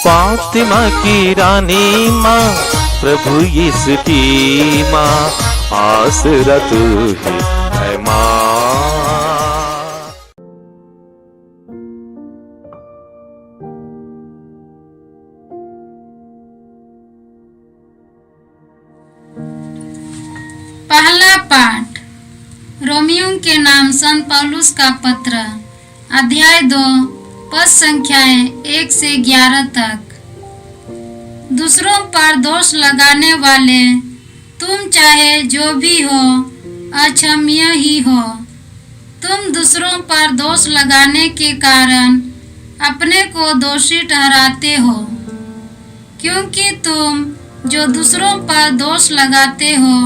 फातिमा की रानी माँ, प्रभु यीशु की माँ, आसरा तू ही है माँ। पहला पाठ रोमियों के नाम संत पौलुस का पत्र, अध्याय 2, पद संख्याएं 1 से 11 तक। दूसरों पर दोष लगाने वाले तुम चाहे जो भी हो अक्षम्य ही हो। तुम दूसरों पर दोष लगाने के कारण अपने को दोषी ठहराते हो, क्योंकि तुम जो दूसरों पर दोष लगाते हो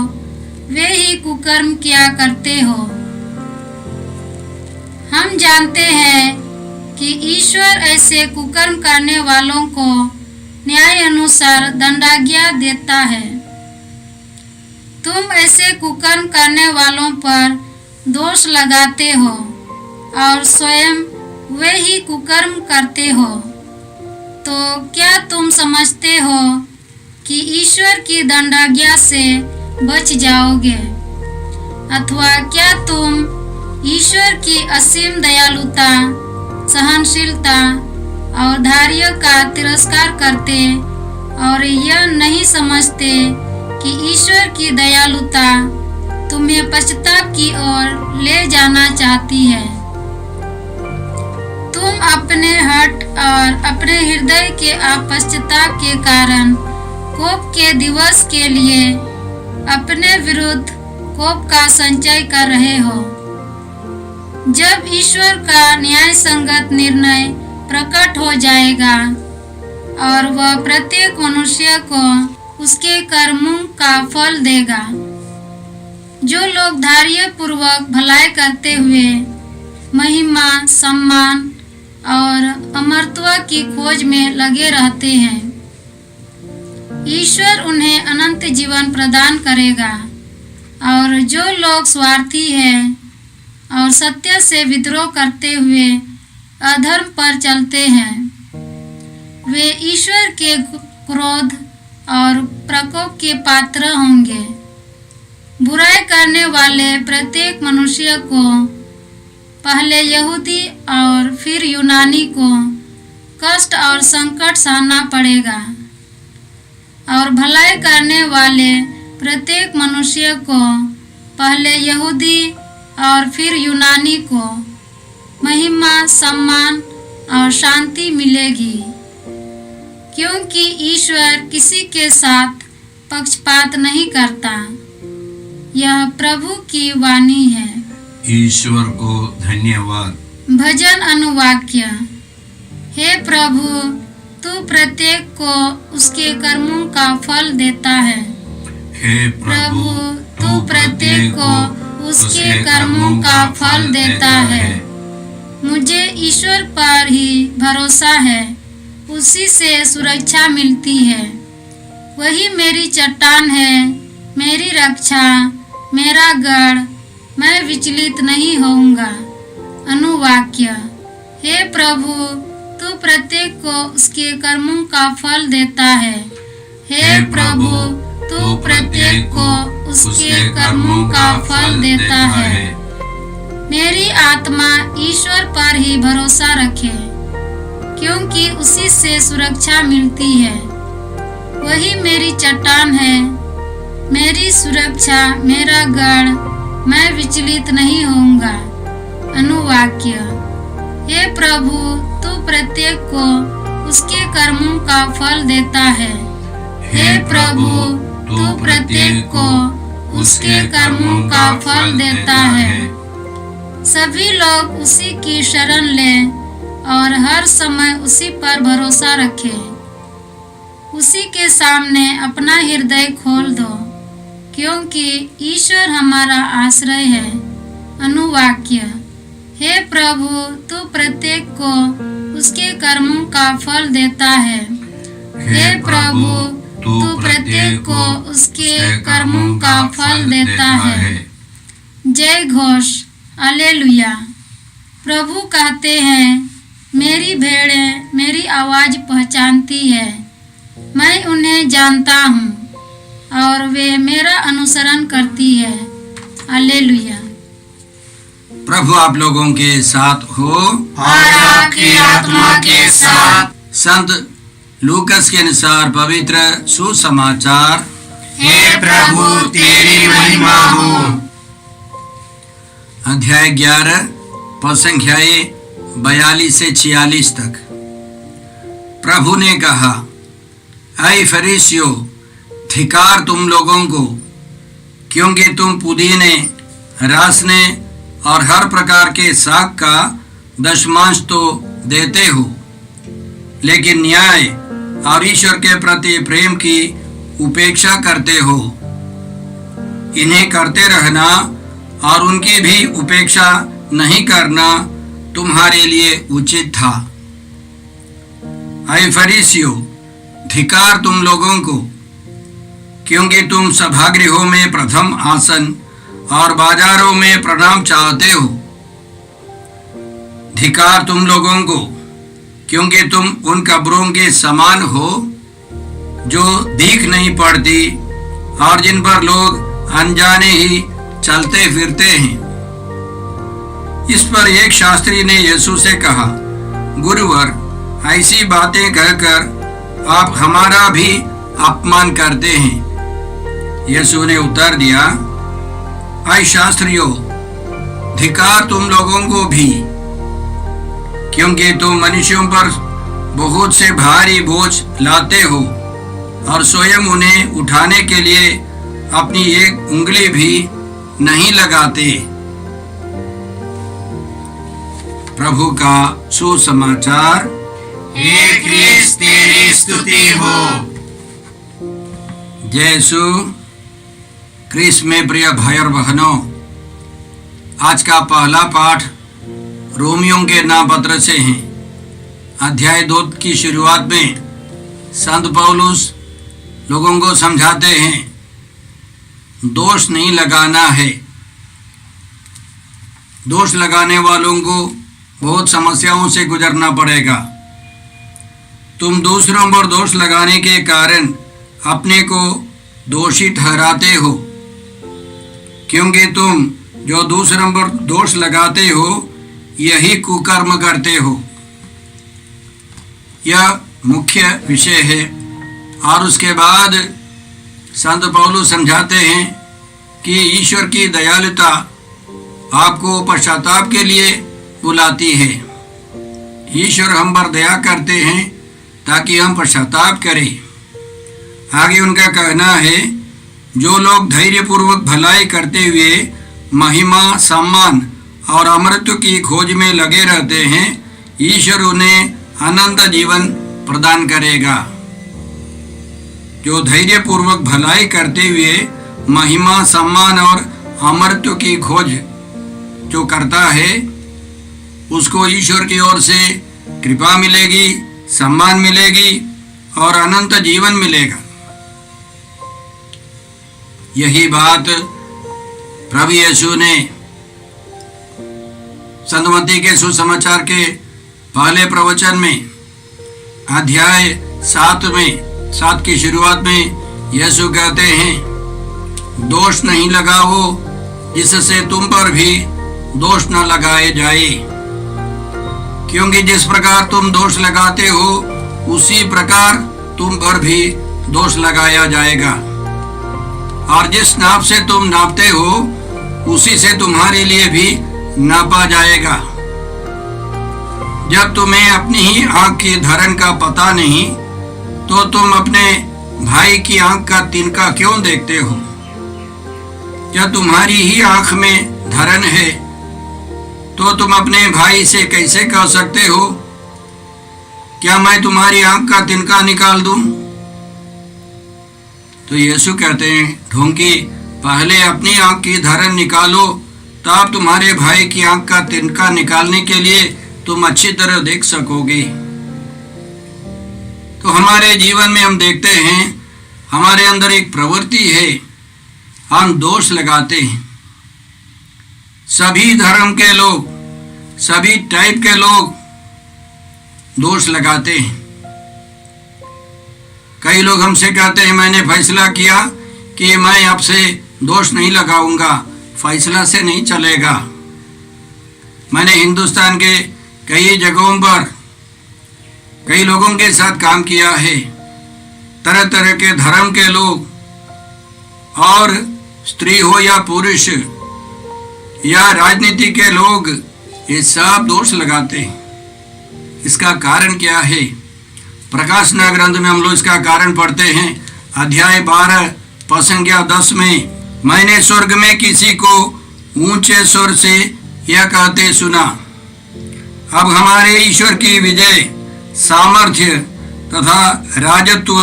वे ही कुकर्म किया करते हो। हम जानते हैं कि ईश्वर ऐसे कुकर्म करने वालों को न्याय अनुसार दंडाज्ञा देता है। तुम ऐसे कुकर्म करने वालों पर दोष लगाते हो और स्वयं वे ही कुकर्म करते हो। तो क्या तुम समझते हो कि ईश्वर की दंडाज्ञा से बच जाओगे? अथवा क्या तुम ईश्वर की असीम दयालुता, सहनशीलता और धैर्य का तिरस्कार करते और यह नहीं समझते कि ईश्वर की दयालुता तुम्हें पश्चाताप की ओर ले जाना चाहती है? तुम अपने हठ और अपने हृदय के अपश्चाताप के कारण कोप के दिवस के लिए अपने विरुद्ध कोप का संचय कर रहे हो। जब ईश्वर का न्याय संगत निर्णय प्रकट हो जाएगा और वह प्रत्येक मनुष्य को उसके कर्मों का फल देगा। जो लोग धैर्य पूर्वक भलाई करते हुए महिमा, सम्मान और अमरत्व की खोज में लगे रहते हैं, ईश्वर उन्हें अनंत जीवन प्रदान करेगा। और जो लोग स्वार्थी हैं और सत्य से विद्रोह करते हुए अधर्म पर चलते हैं, वे ईश्वर के क्रोध और प्रकोप के पात्र होंगे। बुराई करने वाले प्रत्येक मनुष्य को, पहले यहूदी और फिर यूनानी को, कष्ट और संकट सहना पड़ेगा। और भलाई करने वाले प्रत्येक मनुष्य को, पहले यहूदी और फिर यूनानी को, महिमा, सम्मान और शांति मिलेगी, क्योंकि ईश्वर किसी के साथ पक्षपात नहीं करता। यह प्रभु की वाणी है। ईश्वर को धन्यवाद। भजन अनुवाक्य। हे प्रभु, तू प्रत्येक को उसके कर्मों का फल देता है। हे प्रभु, तू प्रत्येक को उसके कर्मों का फल देता है। मुझे ईश्वर पर ही भरोसा है, उसी से सुरक्षा मिलती है। वही मेरी चट्टान है, मेरी रक्षा, मेरा गढ़, मैं विचलित नहीं होऊंगा। अनुवाक्य। हे प्रभु, तू प्रत्येक को उसके कर्मों का फल देता है। हे प्रभु, तू प्रत्येक को उसके कर्मों का फल देता है। मेरी आत्मा ईश्वर पर ही भरोसा रखे, क्योंकि उसी से सुरक्षा मिलती है। वही मेरी चट्टान है, मेरी सुरक्षा, मेरा गढ़, मैं विचलित नहीं होऊंगा। अनुवाक्य। हे प्रभु, तू प्रत्येक को उसके कर्मों का फल देता है। हे प्रभु, तू प्रत्येक को उसके कर्मों का फल देता है। सभी लोग उसी की शरण लें और हर समय उसी पर भरोसा रखें। उसी के सामने अपना हृदय खोल दो, क्योंकि ईश्वर हमारा आश्रय है। अनुवाक्य। हे प्रभु, तू प्रत्येक को उसके कर्मों का फल देता है। हे प्रभु, तू प्रत्येक को उसके कर्मों का फल देता है। जय घोष। हालेलुया। प्रभु कहते हैं, मेरी भेड़ें मेरी आवाज़ पहचानती है, मैं उन्हें जानता हूँ और वे मेरा अनुसरण करती है। हालेलुया। प्रभु आप लोगों के साथ हो और आपकी आत्मा के साथ। संत लूकस के अनुसार पवित्र सुसमाचार। हे प्रभु तेरी महिमा हो। अध्याय 11 पद संख्याएं 42 से 46 तक। प्रभु ने कहा, ऐ फरीसियों, धिक्कार तुम लोगों को, क्योंकि तुम पुदीने, रासने और हर प्रकार के साग का दशमांश तो देते हो, लेकिन न्याय और ईश्वर के प्रति प्रेम की उपेक्षा करते हो। इन्हें करते रहना और उनकी भी उपेक्षा नहीं करना तुम्हारे लिए उचित था। ऐ फरीसियों, धिक्कार तुम लोगों को, क्योंकि तुम सभागृहों में प्रथम आसन और बाजारों में प्रणाम चाहते हो। धिक्कार तुम लोगों को, क्योंकि तुम उन कब्रों के समान हो जो दिख नहीं पड़ती और जिन पर लोग अनजाने ही चलते फिरते हैं। इस पर एक शास्त्री ने यीशु से कहा, गुरुवर, ऐसी बातें कहकर आप हमारा भी अपमान करते हैं। यीशु ने उत्तर दिया, ऐ शास्त्रियों, धिक्कार तुम लोगों को भी, क्योंकि तुम मनुष्यों पर बहुत से भारी बोझ लाते हो और स्वयं उन्हें उठाने के लिए अपनी एक उंगली भी नहीं लगाते। प्रभु का सुसमाचार। हे क्रिस्त तेरी स्तुति हो। जय यीशु क्रिस्त में प्रिय भाई और बहनों, आज का पहला पाठ रोमियों के नाम पत्र से है। अध्याय 2 की शुरुआत में संत पौलुस लोगों को समझाते हैं, दोष नहीं लगाना है। दोष लगाने वालों को बहुत समस्याओं से गुजरना पड़ेगा। तुम दूसरों पर दोष लगाने के कारण अपने को दोषी ठहराते हो, क्योंकि तुम जो दूसरों पर दोष लगाते हो यही कुकर्म करते हो। यह मुख्य विषय है। और उसके बाद संत पौलुस समझाते हैं कि ईश्वर की दयालुता आपको पश्चाताप के लिए बुलाती है। ईश्वर हम पर दया करते हैं ताकि हम पश्चाताप करें। आगे उनका कहना है, जो लोग धैर्यपूर्वक भलाई करते हुए महिमा, सम्मान और अमृत की खोज में लगे रहते हैं, ईश्वर उन्हें अनंत जीवन प्रदान करेगा। जो धैर्यपूर्वक भलाई करते हुए महिमा, सम्मान और अमृत की खोज जो करता है, उसको ईश्वर की ओर से कृपा मिलेगी, सम्मान मिलेगी और अनंत जीवन मिलेगा। यही बात प्रभु यीशु ने संत मत्ती के सुसमाचार के पहले प्रवचन में अध्याय 7 की शुरुआत में यीशु कहते हैं, दोष नहीं लगाओ जिससे तुम पर भी दोष न लगाए जाए, क्योंकि जिस प्रकार तुम दोष लगाते हो उसी प्रकार तुम पर भी दोष लगाया जाएगा, और जिस नाप से तुम नापते हो उसी से तुम्हारे लिए भी नापा जाएगा। जब तुम्हें अपनी ही आंख की धरन का पता नहीं तो तुम अपने भाई की आंख का तिनका क्यों देखते हो? जब तुम्हारी ही आंख में धरन है तो तुम अपने भाई से कैसे कह सकते हो, क्या मैं तुम्हारी आंख का तिनका निकाल दूं? तो यीशु कहते हैं, ढोंगी, पहले अपनी आंख की धरन निकालो, तब तुम्हारे भाई की आंख का तिनका निकालने के लिए तुम अच्छी तरह देख सकोगे। तो हमारे जीवन में हम देखते हैं, हमारे अंदर एक प्रवृत्ति है, हम दोष लगाते हैं। सभी धर्म के लोग, सभी टाइप के लोग दोष लगाते हैं। कई लोग हमसे कहते हैं मैंने फैसला किया कि मैं आपसे दोष नहीं लगाऊंगा, फैसला से नहीं चलेगा। मैंने हिंदुस्तान के कई जगहों पर कई लोगों के साथ काम किया है। तरह तरह के धर्म के लोग, और स्त्री हो या पुरुष या राजनीति के लोग, ये सब दोष लगाते हैं। इसका कारण क्या है? प्रकाशना ग्रंथ में हम लोग इसका कारण पढ़ते हैं। अध्याय 12 पद संख्या 10 में, मैंने स्वर्ग में किसी को ऊंचे स्वर से यह कहते सुना, अब हमारे ईश्वर की विजय, सामर्थ्य तथा राजत्व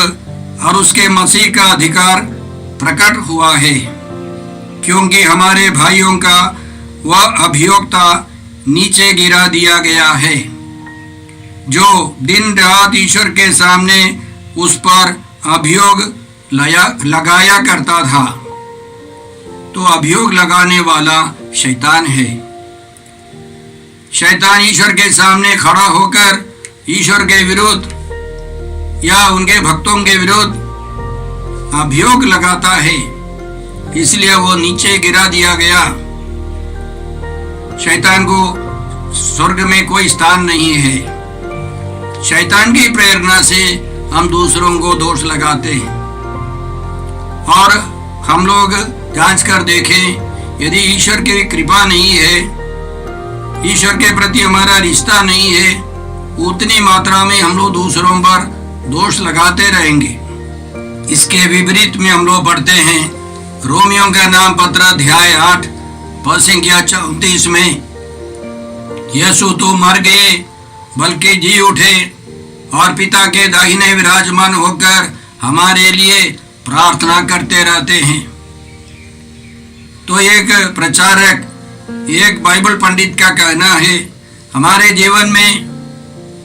और उसके मसीह का अधिकार प्रकट हुआ है, क्योंकि हमारे भाइयों का वह अभियोक्ता नीचे गिरा दिया गया है, जो दिन रात ईश्वर के सामने उस पर अभियोग लगाया करता था। तो अभियोग लगाने वाला शैतान है। शैतान ईश्वर के सामने खड़ा होकर ईश्वर के विरुद्ध या उनके भक्तों के विरुद्ध अभियोग लगाता है, इसलिए वो नीचे गिरा दिया गया। शैतान को स्वर्ग में कोई स्थान नहीं है। शैतान की प्रेरणा से हम दूसरों को दोष लगाते हैं। और हम लोग जांच कर देखें, यदि ईश्वर की कृपा नहीं है, ईश्वर के प्रति हमारा रिश्ता नहीं है, उतनी मात्रा में हम लोग दूसरों पर दोष लगाते रहेंगे। इसके विपरीत में हम लोग पढ़ते हैं रोमियों का नाम पत्र अध्याय 8 पद संख्या 34 में, यीशु तो मर गए बल्कि जी उठे और पिता के दाहिने विराजमान होकर हमारे लिए प्रार्थना करते रहते हैं। तो एक प्रचारक, एक बाइबल पंडित का कहना है, हमारे जीवन में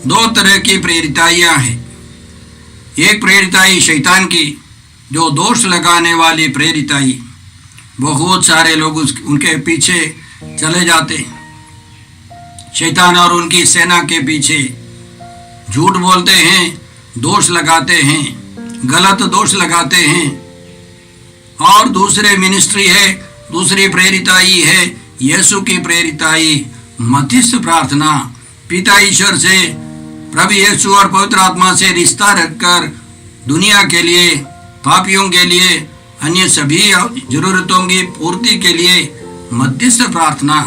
दो तरह की प्रेरिताइयां हैं। एक प्रेरिताई शैतान की, जो दोष लगाने वाली प्रेरिताई, बहुत सारे लोग उनके पीछे चले जाते हैं। शैतान और उनकी सेना के पीछे झूठ बोलते हैं, दोष लगाते हैं, गलत दोष लगाते हैं। और दूसरे मिनिस्ट्री है, दूसरी प्रेरिताई है यीशु की प्रेरिताई, मध्यस्थ प्रार्थना, पिता ईश्वर से, प्रभु यीशु और पवित्र आत्मा से रिश्ता रखकर दुनिया के लिए, पापियों के लिए, अन्य सभी जरूरतों की पूर्ति के लिए मध्यस्थ प्रार्थना।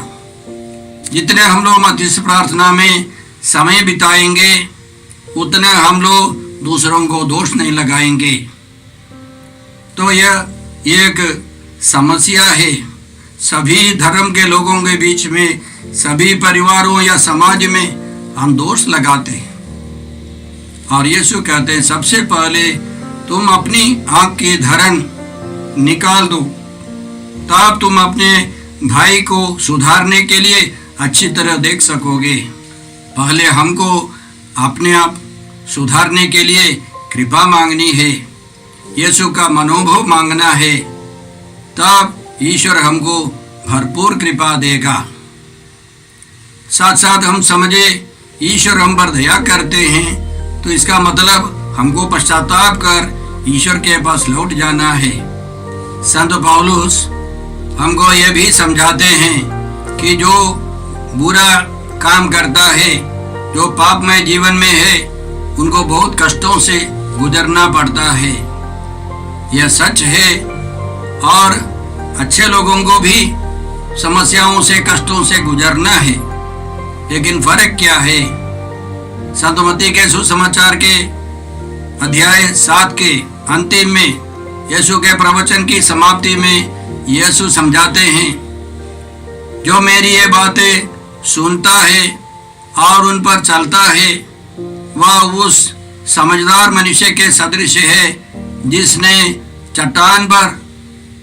जितने हम लोग मध्यस्थ प्रार्थना में समय बिताएंगे, उतना हम लोग दूसरों को दोष नहीं लगाएंगे। तो यह एक समस्या है सभी धर्म के लोगों के बीच में, सभी परिवारों या समाज में हम दोष लगाते हैं। और यीशु कहते हैं सबसे पहले तुम अपनी आंख की धरन निकाल दो, तब तुम अपने भाई को सुधारने के लिए अच्छी तरह देख सकोगे। पहले हमको अपने आप सुधारने के लिए कृपा मांगनी है, यीशु का मनोभाव मांगना है, तब ईश्वर हमको भरपूर कृपा देगा। साथ साथ हम समझे ईश्वर हम पर दया करते हैं, तो इसका मतलब हमको पश्चाताप कर ईश्वर के पास लौट जाना है। संत पौलुस हमको ये भी समझाते हैं कि जो बुरा काम करता है, जो पापमय जीवन में है, उनको बहुत कष्टों से गुजरना पड़ता है। यह सच है। और अच्छे लोगों को भी समस्याओं से, कष्टों से गुजरना है। लेकिन फर्क क्या है? संत मत्ती के सुसमाचार के अध्याय 7 के अंतिम में, यीशु के प्रवचन की समाप्ति में यीशु समझाते हैं, जो मेरी ये बातें सुनता है और उन पर चलता है, वह उस समझदार मनुष्य के सदृश है जिसने चट्टान पर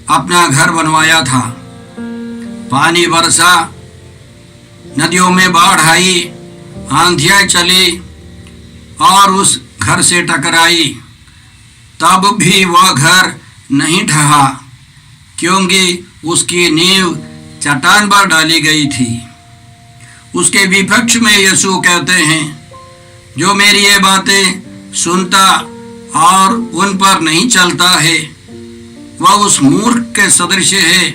अपना घर बनवाया था। पानी बरसा, नदियों में बाढ़ आई, आंधियां चली और उस घर से टकराई, तब भी वह घर नहीं ढहा, क्योंकि उसकी नींव चट्टान पर डाली गई थी। उसके विपक्ष में यीशु कहते हैं, जो मेरी ये बातें सुनता और उन पर नहीं चलता है वह उस मूर्ख के सदृश है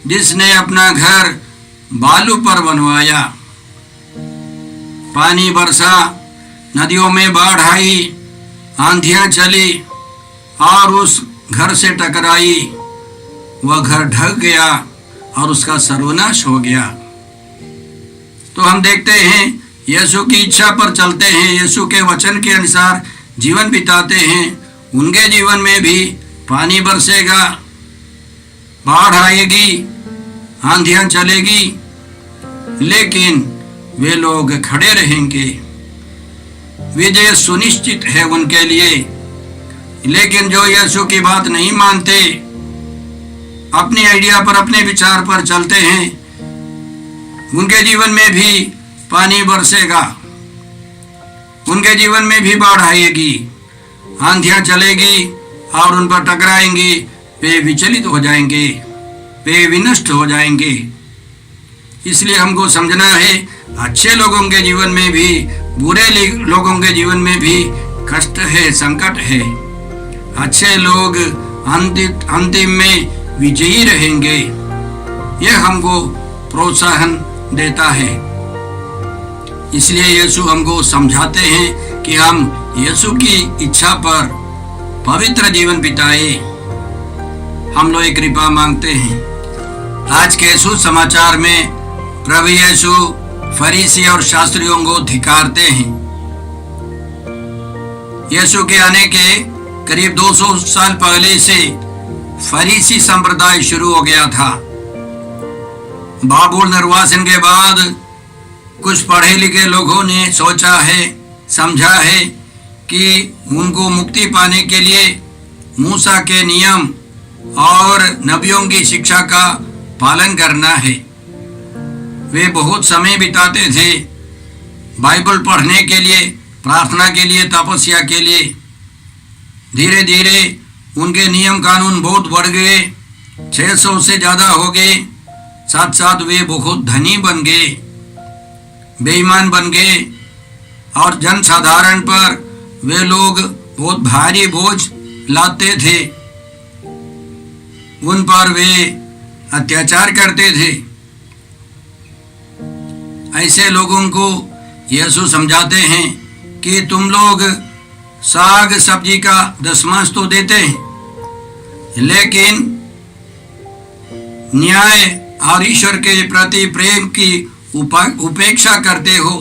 जिसने अपना घर बालू पर बनवाया। पानी बरसा, नदियों में बाढ़ आई, आंधियां चली और उस घर से टकराई। वह घर ढक गया और उसका सर्वनाश हो गया। तो हम देखते हैं यीशु की इच्छा पर चलते हैं, यीशु के वचन के अनुसार जीवन बिताते हैं। उनके जीवन में भी पानी बरसेगा, बाढ़ आएगी, आंधियां चलेगी, लेकिन वे लोग खड़े रहेंगे। विजय सुनिश्चित है उनके लिए। लेकिन जो यीशु की बात नहीं मानते, अपने आइडिया पर, अपने विचार पर चलते हैं, उनके जीवन में भी पानी बरसेगा, उनके जीवन में भी बाढ़ आएगी, आंधियां चलेगी और उन पर टकराएंगी। वे विचलित हो जाएंगे, वे विनष्ट हो जाएंगे। इसलिए हमको समझना है अच्छे लोगों के जीवन में भी, बुरे लोगों के जीवन में भी कष्ट है, संकट है। अच्छे लोग अंतिम में विजयी रहेंगे। यह हमको प्रोत्साहन देता है। इसलिए यीशु हमको समझाते हैं कि हम यीशु की इच्छा पर पवित्र जीवन बिताए। हम लोग कृपा मांगते हैं। आज के सुसमाचार में प्रभु यीशु फरीसी और शास्त्रियों को धिक्कारते हैं। यीशु के आने के करीब 200 साल पहले से फरीसी संप्रदाय शुरू हो गया था। बाबुल निर्वासन के बाद कुछ पढ़े लिखे लोगों ने सोचा है, समझा है कि उनको मुक्ति पाने के लिए मूसा के नियम और नबियों की शिक्षा का पालन करना है। वे बहुत समय बिताते थे बाइबल पढ़ने के लिए, प्रार्थना के लिए, तपस्या के लिए। धीरे धीरे उनके नियम कानून बहुत बढ़ गए, 600 से ज़्यादा हो गए। साथ साथ वे बहुत धनी बन गए, बेईमान बन गए और जनसाधारण पर वे लोग बहुत भारी बोझ लाते थे। उन पर वे अत्याचार करते थे। ऐसे लोगों को यीशु समझाते हैं कि तुम लोग साग सब्जी का दशमांश तो देते हैं, लेकिन न्याय और ईश्वर के प्रति प्रेम की उपेक्षा करते हो।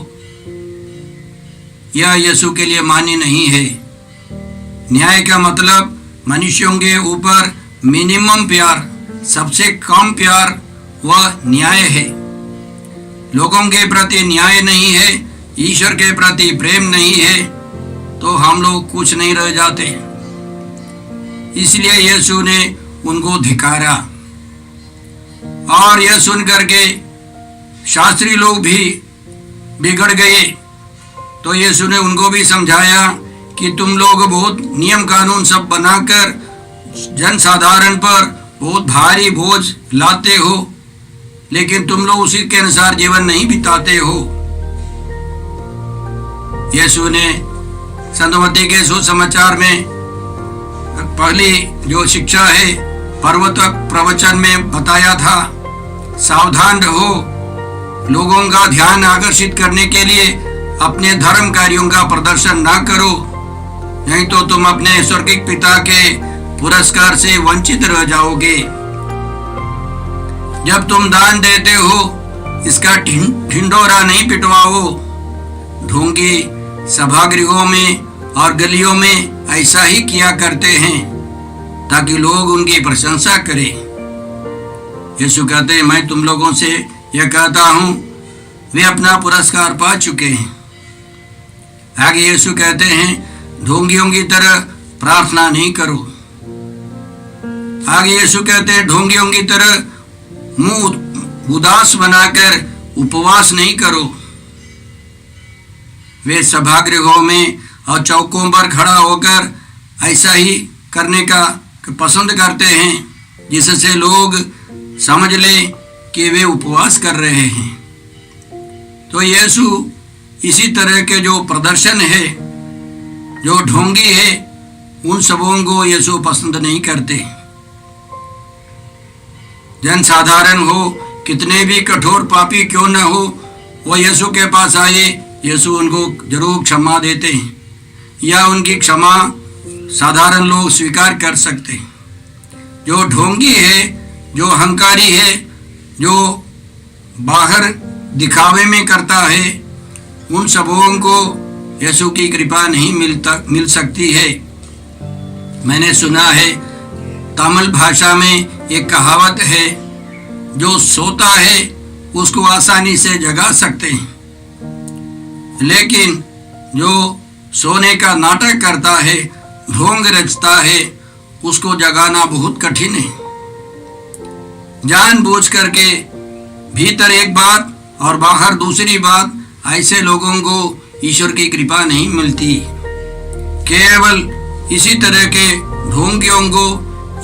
यह यीशु के लिए मान्य नहीं है। न्याय का मतलब मनुष्यों के ऊपर मिनिमम प्यार, सबसे कम प्यार वह न्याय है। लोगों के प्रति न्याय नहीं है, ईश्वर के प्रति प्रेम नहीं है, तो हम लोग कुछ नहीं रह जाते। इसलिए यीशु ने उनको धिक्कारा और यह सुन करके शास्त्री लोग भी बिगड़ गए। तो यीशु ने उनको भी समझाया कि तुम लोग बहुत नियम कानून सब बनाकर जनसाधारण पर बहुत भारी बोझ लाते हो, लेकिन तुम लोग उसी के अनुसार जीवन नहीं बिताते हो। यीशु ने संत मत्ती के सुसमाचार में पहली जो शिक्षा है पर्वत प्रवचन में बताया था, सावधान रहो, लोगों का ध्यान आकर्षित करने के लिए अपने धर्म कार्यों का प्रदर्शन ना करो, नहीं तो तुम अपने स्वर्गीय पिता के पुरस्कार से वंचित रह जाओगे। जब तुम दान देते हो, इसका ढिंढोरा नहीं पिटवाओ। ढोंगी सभागृहों में और गलियों में ऐसा ही किया करते हैं ताकि लोग उनकी प्रशंसा करें। यीशु कहते हैं, मैं तुम लोगों से यह कहता हूं, वे अपना पुरस्कार पा चुके हैं। आगे यीशु कहते हैं, ढोंगियों की तरह प्रार्थना नहीं करो। आगे यीशु कहते हैं, ढोंगियों की तरह मुंह उदास बनाकर उपवास नहीं करो। वे सभागृहों में और चौकों पर खड़ा होकर ऐसा ही करने का पसंद करते हैं, जिससे लोग समझ लें कि वे उपवास कर रहे हैं। तो यीशु इसी तरह के जो प्रदर्शन है, जो ढोंगी है, उन सबों को यीशु पसंद नहीं करते। जन साधारण हो, कितने भी कठोर पापी क्यों न हो, वो यीशु के पास आए, यीशु उनको जरूर क्षमा देते हैं, या उनकी क्षमा साधारण लोग स्वीकार कर सकते हैं। जो ढोंगी है, जो अहंकारी है, जो बाहर दिखावे में करता है, उन सबों को यीशु की कृपा नहीं मिल सकती है। मैंने सुना है तमिल भाषा में एक कहावत है, जो सोता है उसको आसानी से जगा सकते हैं, लेकिन जो सोने का नाटक करता है, ढोंग रचता है, उसको जगाना बहुत कठिन है। जानबूझ करके भीतर एक बात और बाहर दूसरी बात, ऐसे लोगों को ईश्वर की कृपा नहीं मिलती। केवल इसी तरह के ढोंगियों को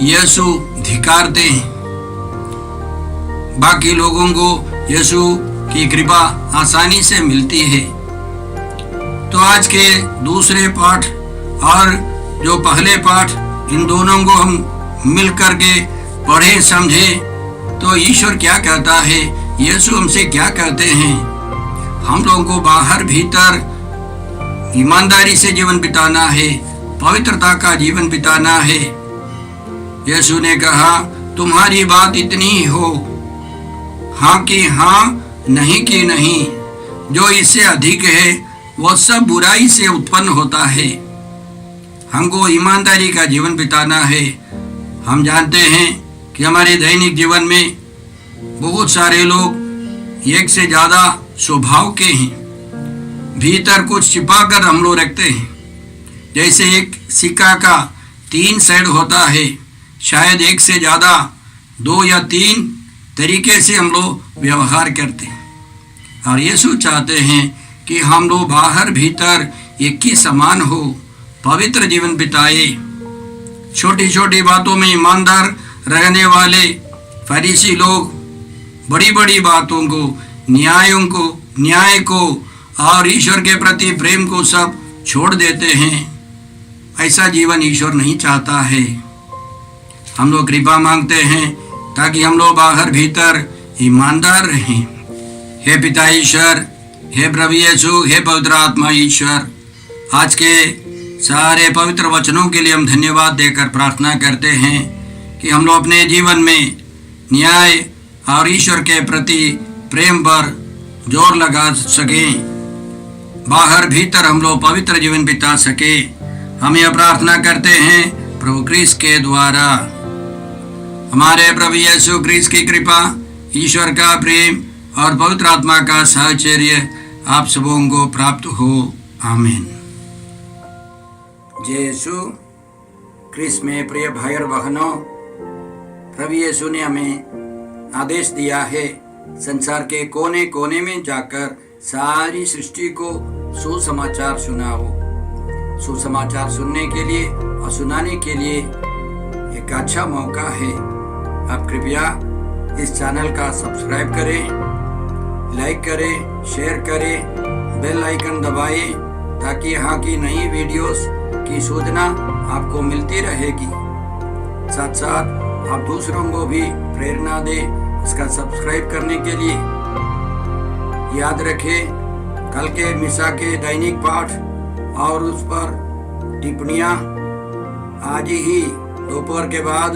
यीशु धिक्कारते हैं, बाकी लोगों को यीशु की कृपा आसानी से मिलती है। तो आज के दूसरे पाठ और जो पहले पाठ, इन दोनों को हम मिल करके पढ़े समझे तो ईश्वर क्या कहता है, यीशु हमसे क्या कहते हैं। हम लोगों को बाहर भीतर ईमानदारी से जीवन बिताना है, पवित्रता का जीवन बिताना है। यीशु ने कहा, तुम्हारी बात इतनी ही हो, हाँ की हाँ, नहीं की नहीं। जो इससे अधिक है वह सब बुराई से उत्पन्न होता है। हमको ईमानदारी का जीवन बिताना है। हम जानते हैं कि हमारे दैनिक जीवन में बहुत सारे लोग एक से ज़्यादा स्वभाव के हैं, भीतर कुछ छिपा कर हम लोग रखते हैं। जैसे एक सिक्का का 3 साइड होता है, शायद एक से ज़्यादा 2 या 3 तरीके से हम लोग व्यवहार करते हैं। और यीशु चाहते हैं कि हम लोग बाहर भीतर एक ही समान हो, पवित्र जीवन बिताए। छोटी छोटी बातों में ईमानदार रहने वाले फरीसी लोग बड़ी बड़ी बातों को, न्याय को और ईश्वर के प्रति प्रेम को सब छोड़ देते हैं। ऐसा जीवन ईश्वर नहीं चाहता है। हम लोग कृपा मांगते हैं ताकि हम लोग बाहर भीतर ईमानदार रहें। हे पिता ईश्वर, हे प्रभु यीशु, हे पवित्र आत्मा ईश्वर, आज के सारे पवित्र वचनों के लिए हम धन्यवाद देकर प्रार्थना करते हैं कि हम लोग अपने जीवन में न्याय और ईश्वर के प्रति प्रेम पर जोर लगा सकें, बाहर भीतर हम लोग पवित्र जीवन बिता सके। हम यह प्रार्थना करते हैं प्रभु क्रिस्त के द्वारा। हमारे प्रभु यीशु क्रिस्त की कृपा, ईश्वर का प्रेम और पवित्र आत्मा का साहचर्य आप सबों को प्राप्त हो। आमीन। जय यीशु क्रिस्त में प्रिय भाई और बहनों, प्रभु यीशु ने हमें आदेश दिया है संसार के कोने कोने में जाकर सारी सृष्टि को सुसमाचार सुनाओ। सुसमाचार सुनने के लिए और सुनाने के लिए एक अच्छा मौका है। आप कृपया इस चैनल का सब्सक्राइब करें, लाइक करें, शेयर करें, बेल आइकन दबाएं ताकि यहाँ की नई वीडियोस की सूचना आपको मिलती रहेगी। साथ साथ आप दूसरों को भी प्रेरणा दें इसका सब्सक्राइब करने के लिए। याद रखें, कल के मिसा के दैनिक पाठ और उस पर टिप्पणियाँ आज ही दोपहर के बाद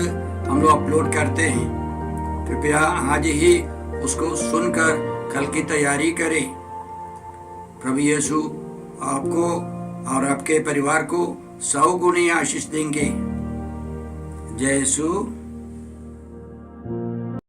हम लोग अपलोड करते हैं। कृपया आज ही उसको सुनकर कल की तैयारी करें। प्रभु यीशु आपको और आपके परिवार को 100 गुनी आशीष देंगे। जय यीशु।